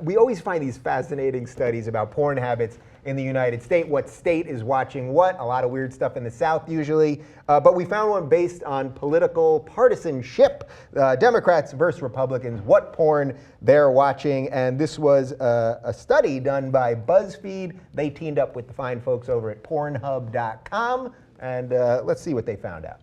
we always find these fascinating studies about porn habits in the United States. What state is watching what? A lot of weird stuff in the South usually. But we found one based on political partisanship. Democrats versus Republicans, what porn they're watching. And this was a study done by BuzzFeed. They teamed up with the fine folks over at Pornhub.com. And let's see what they found out.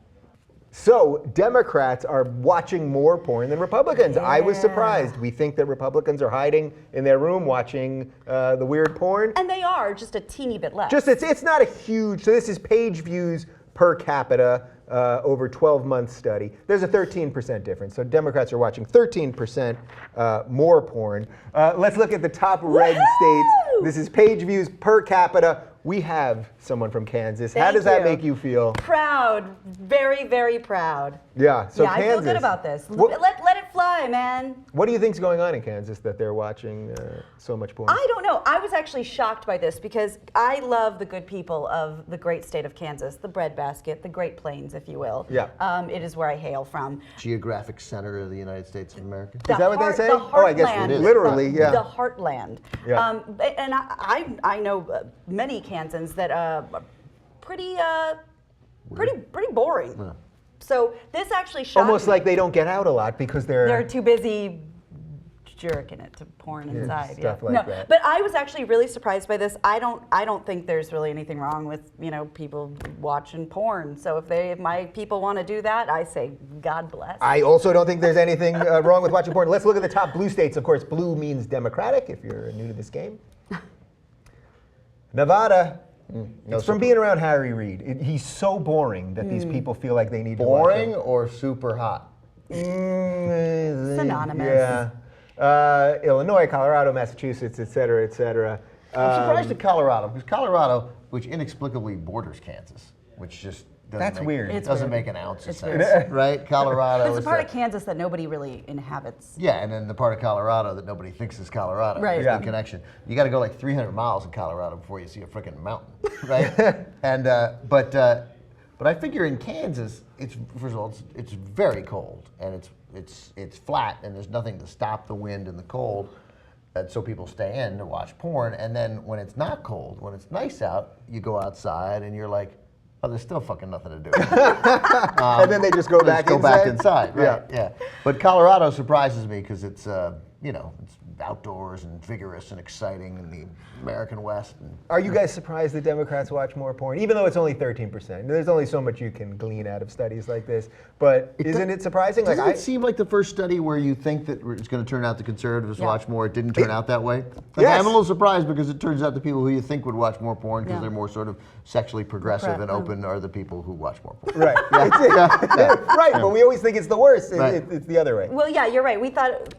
So Democrats are watching more porn than Republicans. Yeah. I was surprised. We think that Republicans are hiding in their room watching the weird porn. And they are, just a teeny bit less. It's not a huge, so this is page views per capita over 12-month study. There's a 13% difference. So Democrats are watching 13% more porn. Let's look at the top red states. This is page views per capita. We have someone from Kansas. How does that make you feel? Proud. Very, very proud. Yeah, so yeah, Kansas. I feel good about this. Let it fly, man. What do you think's going on in Kansas that they're watching so much porn? I don't know. I was actually shocked by this because I love the good people of the great state of Kansas, the breadbasket, the Great Plains, if you will. Yeah. It is where I hail from. Geographic center of the United States of America. Is that what they say? The heartland, Oh, I guess it is. Literally, yeah. The heartland. Yeah. And I know many Kansans that are pretty boring. Yeah. So this actually shocked Almost me. like they don't get out a lot because They're too busy jerking it to porn inside. Stuff like that. But I was actually really surprised by this. I don't think there's really anything wrong with people watching porn. So if my people want to do that, I say God bless. I also don't think there's anything wrong with watching porn. Let's look at the top blue states. Of course, blue means Democratic if you're new to this game. Nevada. It's from being around Harry Reid. He's so boring that these people feel like they need Boring to watch or super hot? Synonymous. Yeah. Illinois, Colorado, Massachusetts, et cetera, et cetera. I'm surprised at Colorado, because Colorado, which inexplicably borders Kansas, which just That's weird. It's doesn't weird. make an ounce of It's sense, weird. right? Colorado It's a is part of Kansas that nobody really inhabits. yeah, and then the part of Colorado that nobody thinks is Colorado. Right. There's Yeah. no connection. You got to go like 300 miles in Colorado before you see a freaking mountain, right? And but I figure in Kansas, it's first of all it's very cold and it's flat and there's nothing to stop the wind and the cold, and so people stay in to watch porn. And then when it's not cold, when it's nice out, you go outside and you're like, oh, there's still fucking nothing to do. And then they just go back inside? back inside, right? Yeah. But Colorado surprises me because it's it's outdoors and vigorous and exciting in the American West. And Are you guys surprised that Democrats watch more porn? Even though it's only 13%. There's only so much you can glean out of studies like this. But isn't it surprising? Doesn't it seem like the first study where you think that it's going to turn out the conservatives watch more, it didn't turn out that way? Like, Yes. I'm a little surprised because it turns out the people who you think would watch more porn because Yeah. they're more sort of sexually progressive and open are the people who watch more porn. Right. Right, but we always think it's the worst. Right. It's the other way. Well, yeah, you're right.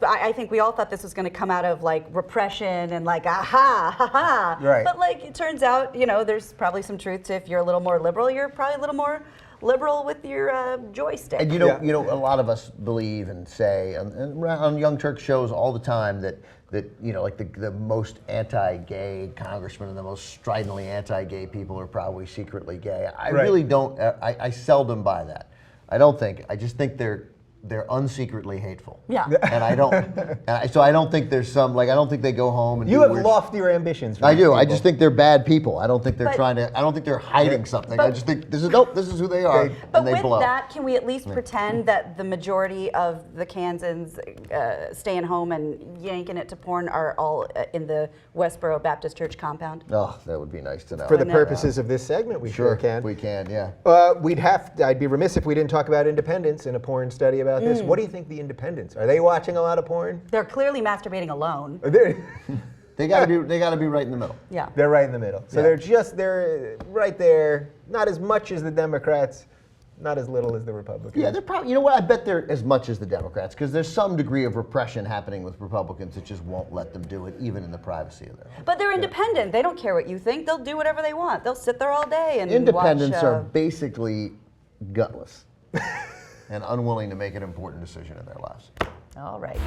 I think we all thought this was going to come out of like repression and like, aha, ha ha. Right. But like, it turns out, there's probably some truth to if you're a little more liberal, you're probably a little more liberal with your joystick. And a lot of us believe and say on Young Turk shows all the time that like the most anti-gay congressmen and the most stridently anti-gay people are probably secretly gay. I really don't. I seldom buy that. I just think they're unsecretly hateful. Yeah. And I don't. So I don't think there's some I don't think they go home and You do have weird loftier ambitions. For I these do. I people. just think they're bad people. I don't think they're But- I don't think they're hiding something. I but- just think this is who they are, But and they with blow. that, can we at least pretend that the majority of the Kansans staying home and yanking it to porn are all in the Westboro Baptist Church compound? Oh, that would be nice to know. For the know. purposes of this segment, we sure can. We can, yeah. I'd be remiss if we didn't talk about independents in a porn study about this. What do you think the independents are? They watching a lot of porn? They're clearly masturbating alone. They gotta be right in the middle. Yeah. They're right in the middle. So Yeah. they're right there. Not as much as the Democrats, not as little as the Republicans. Yeah, they're probably. You know what? I bet they're as much as the Democrats because there's some degree of repression happening with Republicans that just won't let them do it, even in the privacy of their home. But they're independent. They don't care what you think. They'll do whatever they want. They'll sit there all day and Independents watch, are basically gutless and unwilling to make an important decision in their lives. All right.